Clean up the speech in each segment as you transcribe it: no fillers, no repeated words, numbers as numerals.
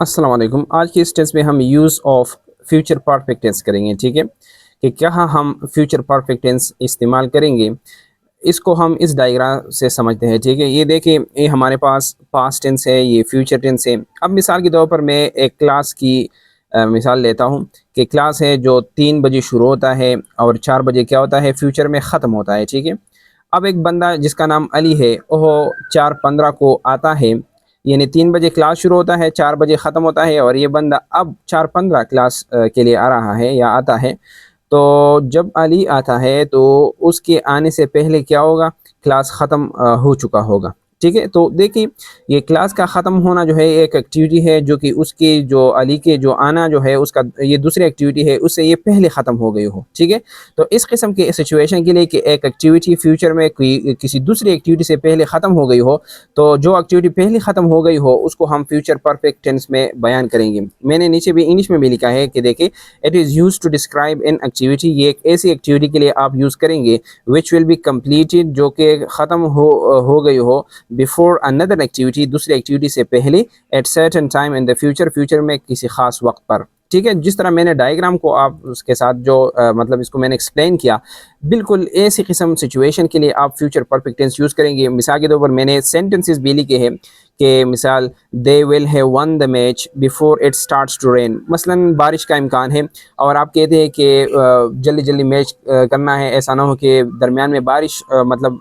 अस्सलाम वालेकुम। आज के इस टेस्ट में हम use of future perfect tense करेंगे, ठीक है, कि क्या हम फ्यूचर परफेक्ट टेंस इस्तेमाल करेंगे। इसको हम इस डायग्राम से समझते हैं, ठीक है। ये देखिए, ये हमारे पास पास्ट टेंस है, ये फ्यूचर टेंस है। अब मिसाल के तौर पर मैं एक क्लास की मिसाल लेता हूँ कि क्लास है जो 3 बजे शुरू होता है और 4 बजे क्या होता है, फ्यूचर में ख़त्म होता है, ठीक है। अब एक बंदा जिसका नाम अली है, वो 4:15 को आता है, यानी 3 बजे क्लास शुरू होता है, 4 बजे ख़त्म होता है, और ये बंदा अब 4:15 क्लास के लिए आ रहा है या आता है। तो जब अली आता है तो उसके आने से पहले क्या होगा, क्लास ख़त्म हो चुका होगा, ठीक है। तो देखिए, ये क्लास का ख़त्म होना जो है एक एक्टिविटी है जो कि उसकी जो अली के जो आना जो है उसका ये दूसरी एक्टिविटी है, उससे ये पहले ख़त्म हो गई हो, ठीक है। तो इस किस्म की सिचुएशन के लिए कि एक एक्टिविटी फ्यूचर में किसी दूसरी एक्टिविटी से पहले ख़त्म हो गई हो, तो जो एक्टिविटी पहले ख़त्म हो गई हो उसको हम फ्यूचर परफेक्ट टेंस में बयान करेंगे। मैंने नीचे भी इंग्लिश में भी लिखा है कि देखिए, it is use to describe an activity, ये एक ऐसी एक्टिविटी के लिए आप यूज़ करेंगे विच विल बी कम्प्लीटेड, जो कि ख़त्म हो गई हो, बिफोर अनदर एक्टिविटी, दूसरी एक्टिविटी से पहले, at certain time in the future, future में किसी ख़ास वक्त पर, ठीक है। जिस तरह मैंने डायग्राम को आप उसके साथ जो मतलब इसको मैंने एक्सप्लेन किया, बिल्कुल ऐसी किस्म सिचुएशन के लिए आप फ्यूचर परफेक्ट टेंस यूज़ करेंगे। मिसाल के तौर पर मैंने सेंटेंसेस भी लिखे हैं कि मिसाल, they will have won the match before it starts to rain, मसलन बारिश का इम्कान है और आप कहते हैं कि जल्दी जल्दी मैच करना है, ऐसा ना हो कि दरमियान में बारिश मतलब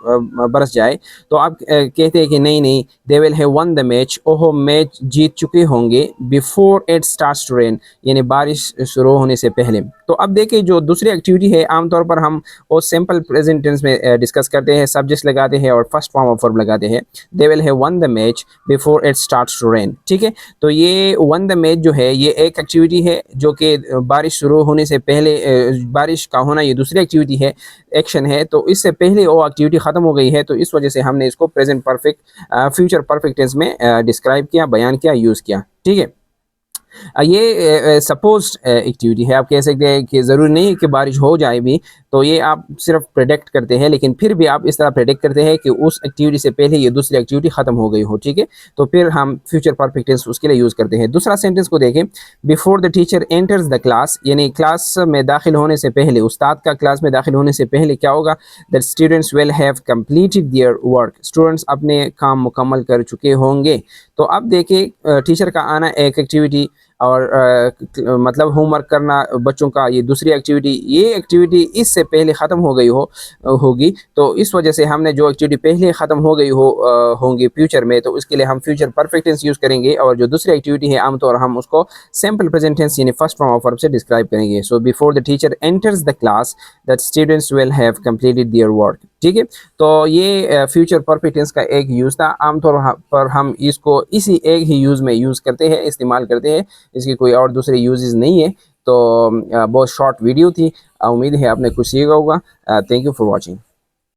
बरस जाए। तो आप कहते हैं कि नहीं नहीं, they will have won the match, ओहो मैच जीत चुके होंगे, before it starts to rain, यानी बारिश शुरू होने से पहले। तो अब देखिए, जो दूसरी एक्टिविटी है आमतौर पर हम वो सिंपल प्रेजेंट टेंस में डिस्कस करते हैं, सब्जेक्ट लगाते हैं और फर्स्ट फॉर्म ऑफ वर्ब लगाते हैं। They will have won the match before it starts to rain, ठीक है। तो ये वन द मैच जो है ये एक एक्टिविटी है जो कि बारिश शुरू होने से पहले, बारिश का होना ये दूसरी एक्टिविटी है, एक्शन है, तो इससे पहले वो एक्टिविटी ख़त्म हो गई है, तो इस वजह से हमने इसको present perfect future perfect tense में डिस्क्राइब किया, बयान किया, यूज़ किया, ठीक है। ये सपोज एक्टिविटी है, आप कह सकते हैं कि ज़रूरी नहीं है कि बारिश हो जाए भी, तो ये आप सिर्फ प्रेडिक्ट करते हैं, लेकिन फिर भी आप इस तरह प्रेडिक्ट करते हैं कि उस एक्टिविटी से पहले ये दूसरी एक्टिविटी ख़त्म हो गई हो, ठीक है। तो फिर हम फ्यूचर परफेक्ट टेंस उसके लिए यूज़ करते हैं। दूसरा सेंटेंस को देखें, before the teacher enters the class, यानी क्लास में दाखिल होने से पहले, उस्ताद का क्लास में दाखिल होने से पहले क्या होगा, that students will have completed their work, students अपने काम मुकम्मल कर चुके होंगे। तो अब देखिए, टीचर का आना एक एक्टिविटी और मतलब होमवर्क करना बच्चों का ये दूसरी एक्टिविटी, ये एक्टिविटी इससे पहले ख़त्म हो गई होगी, तो इस वजह से हमने जो एक्टिविटी पहले ख़त्म हो गई होंगी फ्यूचर में, तो उसके लिए हम फ्यूचर परफेक्ट टेंस यूज़ करेंगे, और जो दूसरी एक्टिविटी है आमतौर हम उसको सिंपल प्रेजेंट टेंस यानी फर्स्ट फॉर्म ऑफ वर्ब से डिस्क्राइब करेंगे। So before the teacher enters the class that students will have completed their work, ठीक है। तो ये फ्यूचर परफेक्ट टेंस का एक यूज़ था। आमतौर पर हम इसको इसी एक ही यूज़ में यूज़ करते हैं, इस्तेमाल करते हैं, इसकी कोई और दूसरे यूजेस नहीं है। तो बहुत शॉर्ट वीडियो थी, उम्मीद है आपने कुछ सीखा होगा। Thank you for watching.